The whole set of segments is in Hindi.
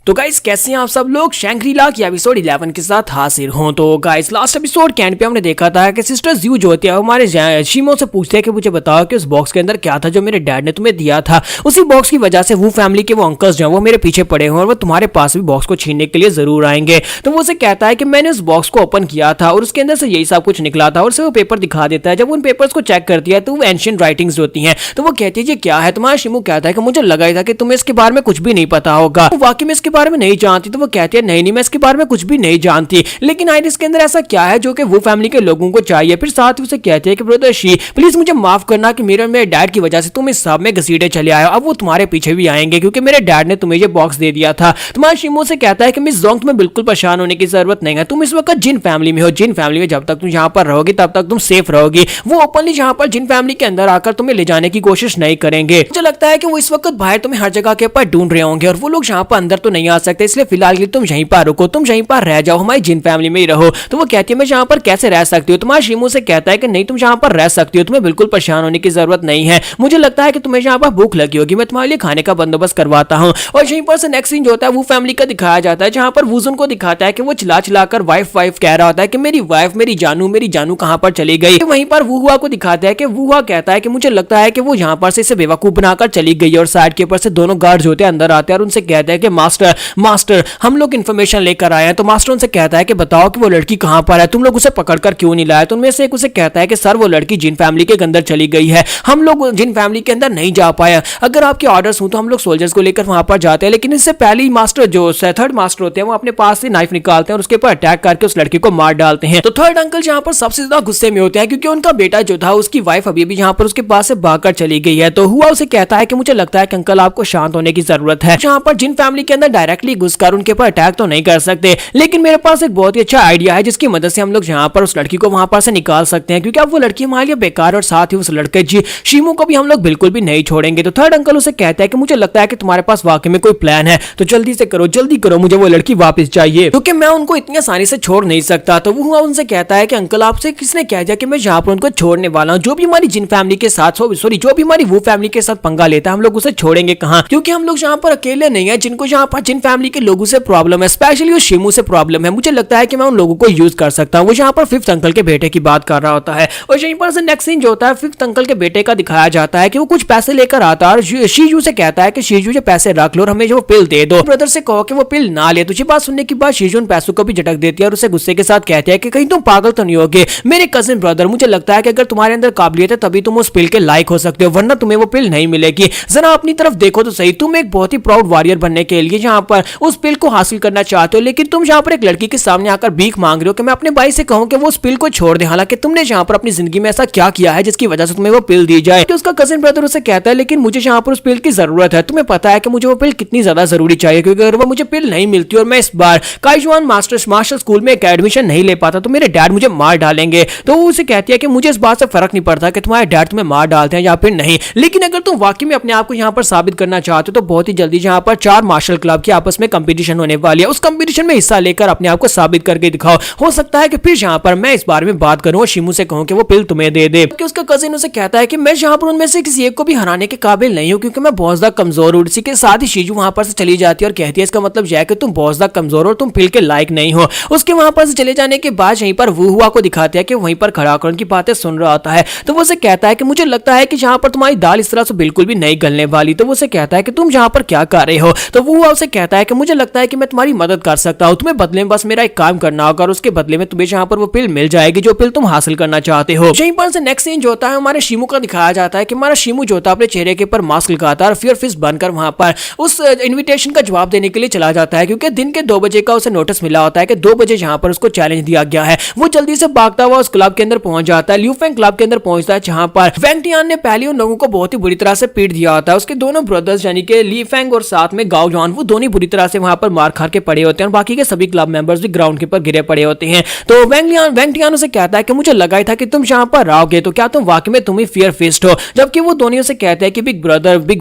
तो गाइस कैसे हैं आप सब लोग। शैंग्री-ला की एपिसोड 11 के साथ हाजिर हूं। तो गाइस लास्ट एपिसोड के एंड पे हमने देखा था कि सिस्टर ज़्यू जो होती है हमारे शीमो से पूछते हैं कि मुझे बताओ कि उस बॉक्स के अंदर क्या था जो मेरे डैड ने तुम्हें दिया था। उसी बॉक्स की वजह से वो फैमिली के वो अंकल्स जो है वो मेरे पीछे पड़े हुए और वो तुम्हारे पास भी बॉक्स को छीनने के लिए जरूर आएंगे। तो वो उसे कहता है कि मैंने उस बॉक्स को ओपन किया था और उसके अंदर से यही सब कुछ निकला था और उसे वो पेपर दिखा देता है। जब उन पेपर्स को चेक करती है तो वो एंशिएंट राइटिंग्स होती हैं। तो वो कहती है ये क्या है। तुम्हारा शीमो कहता है कि मुझे लगा ही था कि तुम्हें इसके बारे में कुछ भी नहीं पता होगा। वाकई में इसके बारे में नहीं जानती। तो वो कहती है नहीं मैं इसके बारे में कुछ भी नहीं जानती, लेकिन आइरिस के अंदर ऐसा क्या है जो कि वो फैमिली के लोगों को चाहिए। फिर साथ ही उसे कहती है कि ब्रदर शी प्लीज मुझे माफ करना कि मेरे डैड की वजह से तुम इस सब में घसीटे चले आए हो। अब वो तुम्हारे पीछे भी आएंगे क्योंकि मेरे डैड ने तुम्हें ये बॉक्स दे दिया था। तुम्हारा शीमो से कहता है कि मिस जोंग तुम्हें बिल्कुल परेशान होने की जरूरत नहीं है। तुम इस वक्त जिन फैमिली में हो, जिन फैमिली में जब तक तुम यहाँ पर रहोगी तब तक तुम सेफ रहोगी। वो ओपनली यहाँ पर जिन फैमिली के अंदर आकर तुम्हें ले जाने की कोशिश नहीं करेंगे। मुझे लगता है कि वो इस वक्त बाहर तुम्हें हर जगह के ऊपर ढूंढ रहे होंगे और वो लोग यहाँ पर अंदर तो नहीं आ सकते, इसलिए फिलहाल के लिए तुम यहीं पर रुको, तुम यहीं पर रह जाओ, हमारी जिन फैमिली में ही रहो। तो वो कहती है मैं यहाँ पर कैसे रह सकती हूँ। तुम्हारा शीमो से कहता है कि नहीं तुम यहाँ पर रह सकती हो, तुम्हें बिल्कुल परेशान होने की जरूरत नहीं है। मुझे लगता है कि तुम्हें यहाँ पर भूख लगी होगी, मैं तुम्हारे लिए खाने का बंदोबस्त करवाता हूँ। और यहीं पर से नेक्स्ट सीन जो होता है वो फैमिली का दिखाया जाता है जहाँ पर वूजुन को दिखाता है कि वो चिल्ला चिल्लाकर वाइफ कह रहा होता है कि मेरी वाइफ मेरी जानू कहाँ पर चली गई। वहीं पर वुहुआ को दिखाता है कि वुहुआ कहता है कि मुझे लगता है कि वो यहाँ पर से इसे बेवकूफ बनाकर चली गई। और साइड के ऊपर से दोनों गार्ड्स होते हैं अंदर आते हैं और उनसे कहते हैं कि मास्टर हम लोग इन्फॉर्मेशन लेकर आए हैं। तो मास्टर उनसे कहता है कि बताओ कि वो लड़की कहां पर है, तुम लोग उसे पकड़कर क्यों नहीं लाए। तो उनमें से एक उसे कहता है कि सर वो लड़की जिन फैमिली के अंदर चली गई है, हम लोग जिन फैमिली के अंदर नहीं जा पाए। अगर आपके ऑर्डर्स हो तो हम लोग सोल्जर्स को लेकर वहां पर जाते हैं, लेकिन इससे पहले ही मास्टर जो थर्ड मास्टर होते हैं वो अपने पास से नाइफ निकालते हैं और उसके ऊपर अटैक करके उस लड़की को मार डालते हैं। तो थर्ड अंकल यहाँ पर सबसे ज्यादा गुस्से में होते हैं क्योंकि उनका बेटा जो था उसकी वाइफ अभी भी यहाँ पर उसके पास से भागकर चली गई है। तो हुआ उसे कहता है कि मुझे लगता है कि अंकल आपको शांत होने की जरूरत है। यहाँ पर जिन फैमिली के अंदर डायरेक्टली घुसकर उनके ऊपर अटैक तो नहीं कर सकते, लेकिन मेरे पास एक बहुत ही अच्छा आइडिया है जिसकी मदद से हम लोग यहाँ पर उस लड़की को वहां पर से निकाल सकते हैं, क्योंकि अब वो लड़की हमारे लिए बेकार और साथ ही उस लड़के शीमो को भी हम लोग बिल्कुल भी नहीं छोड़ेंगे। तो थर्ड अंकल उसे कहता है कि मुझे लगता है कि तुम्हारे पास वाकई में कोई प्लान है, तो जल्दी से करो, जल्दी करो, मुझे वो लड़की वापस चाहिए क्योंकि मैं उनको इतनी आसानी से छोड़ नहीं सकता। तो वो उनसे कहता है कि अंकल आपसे किसने कह दिया कि मैं यहाँ पर उनको छोड़ने वाला हूँ। जो भी हमारी जिन फैमिली के साथ जो भी हमारी वो फैमिली के साथ पंगा लेता है हम लोग उसे छोड़ेंगे कहाँ, क्योंकि हम लोग यहाँ पर अकेले नहीं है जिनको यहाँ पर जिन फैमिली के लोगों से प्रॉब्लम है, स्पेशली उस शीमो से प्रॉब्लम है। मुझे लगता है कि मैं उन लोगों को यूज कर सकता हूँ। वो यहाँ पर फिफ्थ अंकल के बेटे की बात कर रहा होता है और यहीं पर से नेक्स्ट सीन जो होता है फिफ्थ अंकल के बेटे का दिखाया जाता है कि वो कुछ पैसे लेकर आता है और शीजू से कहता है कि शीजू ये पैसे रख लो और हमें जो पिल दे दो। ब्रदर से कहो कि वो पिल ना ले। तुझे बात सुनने के बाद शीजू उन पैसों को भी झटक देती है और उसे गुस्से के साथ कहती है कि कहीं तुम पागल तो नहीं होगे मेरे कजिन ब्रदर। मुझे लगता है कि अगर तुम्हारे अंदर काबिलियत है तभी तुम उस पिल के लायक हो सकते हो, वरना तुम्हें वो पिल नहीं मिलेगी। जरा अपनी तरफ देखो तो सही, तुम एक बहुत ही प्राउड वॉरियर बनने के लिए यहाँ पर उस पिल को हासिल करना चाहते हो, लेकिन तुम यहाँ पर एक लड़की के सामने आकर भीख मांग रहे हो कि मैं अपने भाई से कहूं कि वो उस पिल को छोड़ दे। हालांकि तुमने यहाँ पर अपनी जिंदगी में ऐसा क्या किया है जिसकी वजह से तुम्हें वो पिल दी जाए। कि उसका कजिन ब्रदर उसे कहता है लेकिन मुझे यहाँ पर उस पिल की जरूरत है, तुम्हें पता है कि मुझे वो पिल कितनी ज्यादा जरूरी चाहिए, क्योंकि अगर वो मुझे पिल नहीं मिलती और मैं इस बार काइजुआन मास्टर स्कूल में एक एडमिशन नहीं ले पाता तो मेरे डैड मुझे मार डालेंगे। तो वो उसे कहती है कि मुझे इस बात से फर्क नहीं पड़ता कि तुम्हारे डैड तुम्हें मार डालते हैं या फिर नहीं, लेकिन अगर तुम वाकई में अपने आप को यहाँ पर साबित करना चाहते हो तो बहुत ही जल्दी यहाँ पर 4 मार्शल क्लब की आपस में कंपटीशन होने वाली है। उस कंपटीशन में हिस्सा लेकर अपने आप को साबित करके दिखाओ। हो सकता है कि फिर यहाँ पर मैं इस बारे में बात करूं और शीमू से कहूं कि वो पिल तुम्हें दे दे। कि उसका कजिन उसे कहता है कि मैं यहाँ पर उनमें से किसी एक को भी हराने के काबिल नहीं हूं क्योंकि मैं बहुत ज्यादा कमजोर हूं। इसी के साथ ही शीजू वहां पर से चली जाती है और कहती है इसका मतलब यह है कि तुम बहुत ज्यादा कमजोर हो, तुम पिल के लायक नहीं हो। उसके वहां पर से चले जाने के बाद यहीं पर वुहुआ को दिखाते हैं कि वहीं पर खड़ा होकर उनकी बातें सुन रहा होता है। तो वो उसे कहता है कि मुझे लगता है कि यहाँ पर तुम्हारी दाल इस तरह से बिल्कुल भी नहीं गलने वाली। तो वो उसे कहता है कि तुम यहाँ पर क्या कर रहे हो। तो वो उसे कहता है कि मुझे लगता है कि मैं तुम्हारी मदद कर सकता हूँ, तुम्हें बदले में बस मेरा एक काम करना होगा और उसके बदले में तुम्हें यहाँ पर वो पिल मिल जाएगी जो पिल तुम हासिल करना चाहते हो। यहीं पर से नेक्स्ट सीन जो होता है हमारे शीमू का दिखाया जाता है कि हमारा शीमू जो होता है अपने चेहरे के ऊपर मास्क लगाता है और फियर फिस्ट बनकर वहां पर उस इन्विटेशन का जवाब देने के लिए चला जाता है, क्योंकि दिन के 2 बजे का उसे नोटिस मिला होता है कि 2 बजे यहाँ पर उसको चैलेंज दिया गया है। वो जल्दी से भागता हुआ उस क्लब के अंदर पहुंच जाता है, ल्यूफेंग क्लब के अंदर पहुंचता है जहां पर वेंग टियान ने पहले उन लोगों को बहुत ही बुरी तरह से पीट दिया होता है। उसके दोनों ब्रदर्स यानी कि ली फेंग और साथ में गाओ जॉन वो दोनों बुरी तरह से वहां पर मार खा के पड़े होते हैं और बाकी के सभी क्लब मेंबर्स भी ग्राउंड के ऊपर गिरे पड़े होते हैं। तो वेंग टियान उसे कहता है कि मुझे लगा ही था कि तुम यहाँ पर आओगे, तो क्या तुम वाकई में तुम ही फियर फिस्ट हो। जबकि वो दोनों उसे कहते हैं कि बिग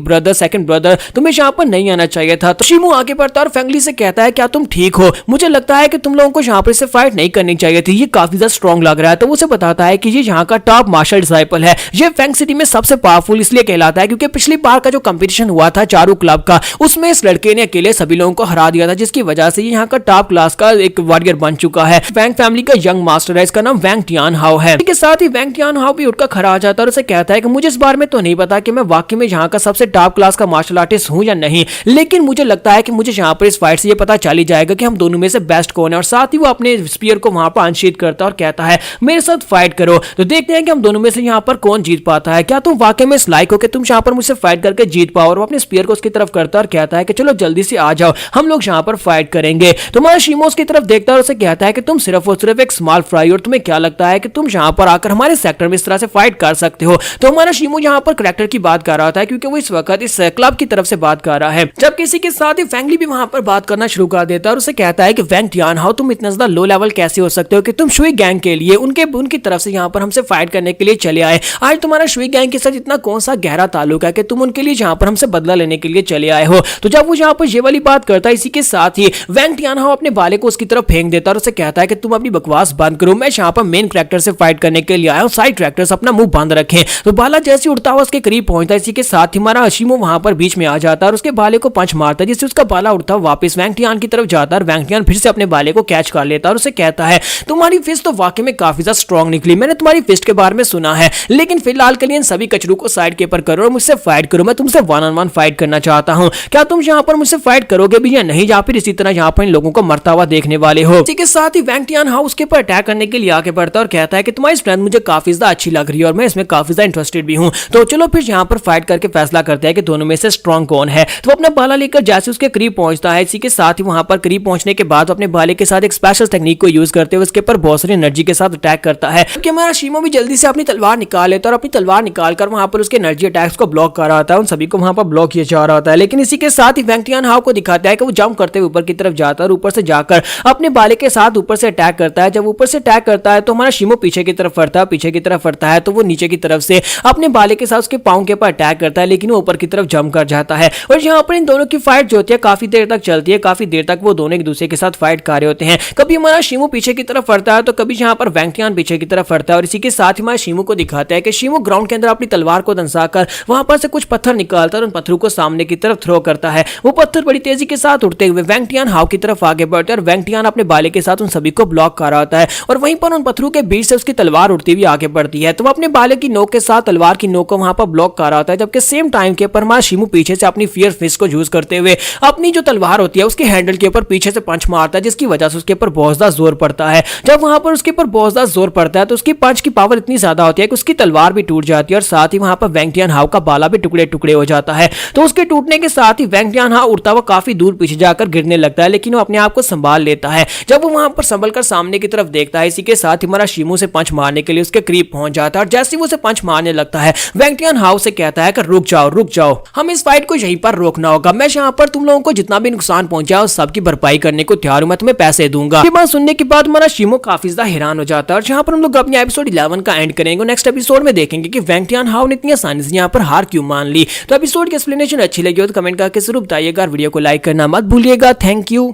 ब्रदर सेकंड ब्रदर तुम्हें यहाँ पर नहीं आना चाहिए था। तो शीमू आगे बढ़ता है और फेंगली से कहता है क्या तुम ठीक हो, मुझे लगता है कि तुम लोगों को यहाँ पर से फाइट नहीं करनी चाहिए थी, ये काफी ज्यादा स्ट्रॉन्ग लग रहा है। तो उसे बताता है कि ये यहाँ का टॉप मार्शल डिसाइपल है, ये फेंग सिटी में सबसे पावरफुल इसलिए कहलाता है क्योंकि पिछली बार का जो कंपटीशन हुआ था चारों क्लब का उसमें इस लड़के ने अकेले पहले सभी लोगों को हरा दिया था, जिसकी वजह से यहाँ का टॉप क्लास का एक वॉरियर बन चुका है। वैंग फैमिली का यंग मास्टर है, इसका नाम वैंग टियानहाओ है। इसके साथ ही वैंग टियानहाओ भी उठकर खड़ा आ जाता है और उसे कहता है कि मुझे इस बारे में तो नहीं पता कि मैं वाकई में यहाँ का सबसे टॉप क्लास का मार्शल आर्टिस्ट हूँ या नहीं, लेकिन मुझे लगता है कि मुझे यहाँ पर इस फाइट से ये पता चल ही जाएगा कि हम दोनों में से बेस्ट कौन है। और साथ ही वो अपने स्पीयर को वहां पर अनशीथ करता है और कहता है मेरे साथ फाइट करो। तो देखते हैं कि हम दोनों में से यहाँ पर कौन जीत पाता है। क्या तुम वाकई में इस लायक हो कि तुम यहाँ पर मुझसे फाइट करके जीत पाओ। और वो अपने स्पीयर को उसकी तरफ करता है और कहता है कि चलो जल्दी से आ जाओ, हम लोग यहाँ पर फाइट करेंगे। तो हमारा शीमो उसकी तरफ देखता है और उसे कहता है कि तुम सिर्फ और सिर्फ एक स्मॉल फ्राई, और तुम्हें क्या लगता है कि तुम यहाँ पर आकर हमारे सेक्टर में इस तरह से फाइट कर सकते हो। तो हमारा शीमो यहाँ पर करेक्टर की बात कर रहा था, क्योंकि वो इस वक्त इस क्लब की तरफ से बात कर रहा है। जब किसी के साथ ही फैंगली भी वहां पर बात करना शुरू कर देता है और उसे कहता है कि वैंग टियानहाओ तुम इतना ज्यादा लो लेवल कैसे हो सकते हो कि तुम शुई गैंग के लिए उनकी तरफ से यहाँ पर हमसे फाइट करने के लिए चले आए। आज तुम्हारा शुई गैंग के साथ इतना कौन सा गहरा ताल्लुक है कि तुम उनके लिए यहाँ पर हमसे बदला लेने के लिए चले आए हो। तो जब वो यहाँ पर ये वाली बात करता है, इसी के साथ ही वैंग टियानहाओ अपने बाले को उसकी तरफ फेंक देता है और उसे कहता है कि तुम अपनी बकवास बंद करो, मैं यहाँ पर मेन कैरेक्टर से फाइट करने के लिए आया हूँ, साइड कैरेक्टर्स अपना मुंह बंद रखें। तो बाला जैसे उड़ता हुआ उसके करीब पहुंचता है, इसी के साथ ही हमारा शीमो वहां पर बीच में आ जाता है और उसके बाले को पंच मारता है, जिससे उसका बाला उड़ता हुआ वापस वैंग टियान की तरफ जाता है। वैंग टियान फिर से अपने बाले को कैच कर लेता है और उसे कहता है तुम्हारी फिस्ट तो वाकई में काफी ज्यादा स्ट्रॉन्ग निकली, मैंने तुम्हारी फिस्ट के बारे में सुना है, लेकिन फिलहाल के लिए इन सभी कचरों को साइड के ऊपर करो और मुझसे फाइट करो। मैं तुमसे 1-on-1 फाइट करना चाहता हूं। क्या तुम यहाँ पर मुझसे फाइट करोगे भी या नहीं, या फिर इसी तरह यहाँ पर इन लोगों को मरता हुआ देखने वाले हो। इसी के साथ ही वैंग टियानहाओ उसके ऊपर अटैक करने के लिए आगे बढ़ता है और कहता है कि तुम्हारी स्ट्रेंथ मुझे काफी ज्यादा अच्छी लग रही है और मैं इसमें काफी ज्यादा इंटरेस्टेड भी हूँ। तो चलो फिर यहाँ पर फाइट करके फैसला करते हैं कि दोनों में से स्ट्रॉन्ग कौन है। तो अपना बाला लेकर जैसे उसके करीब पहुंचता है, इसी के साथ ही वहां पर करीब पहुंचने के बाद अपने बाले के साथ एक स्पेशल टेक्निक को यूज करते हुए उसके ऊपर बहुत सारी एनर्जी के साथ अटैक करता है। क्योंकि हमारा शीमो भी जल्दी से अपनी तलवार निकाल लेता है और अपनी तलवार निकालकर वहां पर उसके एनर्जी अटैक्स को ब्लॉक कर रहा होता है, उन सभी को वहां पर ब्लॉक किया जा रहा होता है। लेकिन इसी के साथ ही वैंग टियानहाओ को दिखाता है कि वो जंप करते हुए ऊपर की तरफ जाता है और ऊपर से जाकर अपने बाले के साथ ऊपर से अटैक करता है। जब ऊपर से अटैक करता है तो हमारा शीमो पीछे की तरफ फरता है, पीछे की तरफ फरता है तो वो नीचे की तरफ से अपने बाले के साथ उसके पांव के ऊपर अटैक करता है, लेकिन वो ऊपर की तरफ जंप कर जाता है। और यहाँ पर इन दोनों की फाइट जो होती है काफी देर तक चलती है, काफी देर तक वो दोनों एक दूसरे के साथ फाइट कर रहे होते हैं। कभी हमारा शीमो पीछे की तरफ फरता है तो कभी यहाँ पर वैंग टियान पीछे की तरफ फरता है। और इसी के साथ ही हमारे शीमो को दिखाता है कि शीमो ग्राउंड के अंदर अपनी तलवार को दंसाकर वहां पर से कुछ पत्थर निकालता है और उन पत्थरों को सामने की तरफ थ्रो करता है। वो पत्थर बड़ी तेजी के साथ उड़ते हुए वैंग टियानहाओ की तरफ आगे बढ़ते हैं और वैंग टियान अपने बाले के साथ उन सभी को ब्लॉक कर रहा होता है और वहीं पर उन पत्थरों के बीच से उसकी तलवार उड़ती हुई आगे बढ़ती है। तो वो अपने बाले की नोक के साथ तलवार की नोक को वहां पर ब्लॉक कर रहा होता है, जबकि सेम टाइम के ऊपर हमारा शीमो पीछे से अपनी फियर फिस्ट को यूज करते हुए अपनी जो तलवार होती है उसके हैंडल के ऊपर पीछे से पंच मारता है, जिसकी वजह से उसके ऊपर बहुत ज्यादा जोर पड़ता है। जब वहां पर उसके ऊपर बहुत ज्यादा जोर पड़ता है तो उसकी पंच की पावर इतनी ज्यादा होती है कि उसकी तलवार भी टूट जाती है और साथ ही वहां पर वैंग टियानहाओ का बाला भी टुकड़े टुकड़े हो जाता है। तो उसके टूटने के साथ ही वैंग टियानहाओ उड़ता हुआ काफी दूर पीछे जाकर गिरने लगता है, लेकिन वो अपने आप को संभाल लेता है। जब वो वहां पर संभल कर सामने की तरफ देखता है, इसी के साथ ही हमारा शीमो से पंच मारने के लिए उसके करीब पहुंच जाता है और जैसे ही वो उसे पंच मारने लगता है वैंग टियानहाओ से कहता है कि रुक जाओ, हम इस फाइट को यहीं पर रोकना होगा। मैं यहाँ पर तुम लोगों को जितना भी नुकसान पहुंचा उस सबकी भरपाई करने को तैयार हूं, मैं तुम्हें पैसे दूंगा। ये बात सुनने के बाद हमारा शीमो काफी ज्यादा हैरान हो जाता है और यहाँ पर हम लोग अपने एपिसोड 11 का एंड करेंगे। नेक्स्ट एपिसोड में देखेंगे कि वैंग टियानहाओ ने इतनी आसानी से यहाँ पर हार क्यों मान ली। तो एपिसोड की एक्सप्लेनेशन अच्छी लगी हो तो कमेंट करके जरूर बताइएगा, वीडियो को लाइक करना मत भूलिएगा। Thank you.